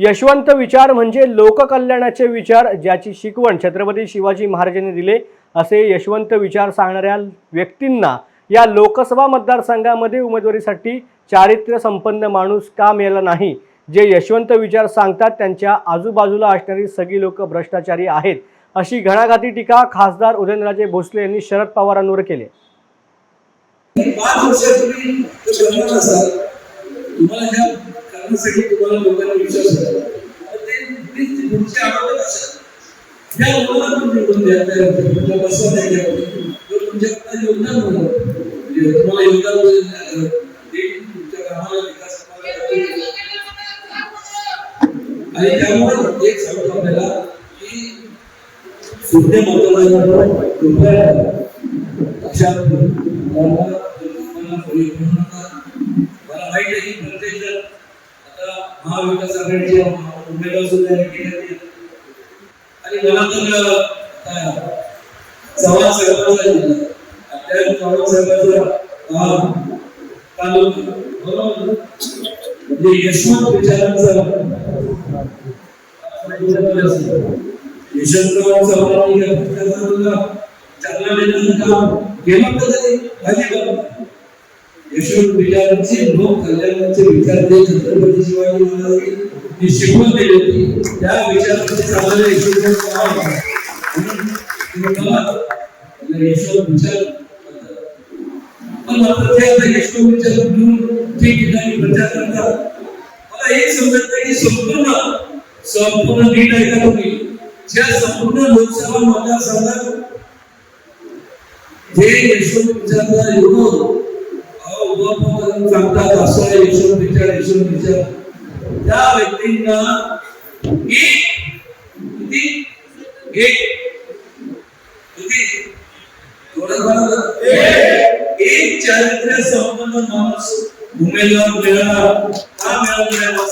यशवंत विचार म्हणजे लोककल्याणाचे विचार, ज्याची शिकवण छत्रपती शिवाजी महाराजांनी दिले असे यशवंत विचार सांगणाऱ्या व्यक्तींना या लोकसभा मतदारसंघामध्ये उमेदवारीसाठी चारित्र्य संपन्न माणूस का मिळाला नाही। जे यशवंत विचार सांगतात त्यांच्या आजूबाजूला असणारी सगळी लोक भ्रष्टाचारी आहेत, अशी घणाघाती टीका खासदार उदयनराजे भोसले यांनी शरद पवारांवर केली। 5 वर्षापूर्वी करणार असाल तुम्हाला ह्या करण्यासाठी तुम्हाला लोकांना विश्वास होता, ते पुढचे आवडत असेल या लोकांना पण निवडून द्यायला तुमच्या बसवा द्यायला तुमच्याकडे योगदान होणार, तुम्हाला योगदान देईल तुमच्या कामाला विकास आणि त्यामुळे एक सांगतो आपल्याला की सुद्धा मतदारांना कृपया लक्षात मला माहित आहे की प्रत्येक जण आता महाविकास आघाडीचे उमेदवार सुद्धा आणि मला तर चव्हाण साहेबांचा आपल्या चव्हाण साहेबांचा म्हणजे यशवंत विचारांचा यशवंतराव चव्हाणांनी चांगला काम केलं तर यशवंत विचारांचे लोक कल्याणाचे विचार ते छत्रपती शिवाजी महाराजांनी शिकवून दिली होती। त्या विचारांचे चांगले यशवंत विचार पण मात्र ते आता यशवंत विचार घेऊन ठिकठिकाणी प्रचार करतात। मला एक समजत नाही की संपूर्ण नीट आहे का तुम्ही ज्या संपूर्ण लोकसभा मतदारसंघात जे यशवंत विचारला एवढं सांगतात असं यशवंत विचार त्या व्यक्तींना एक चारित्र्य संपन्न माणूस उमेदवार मिळाला का मिळाला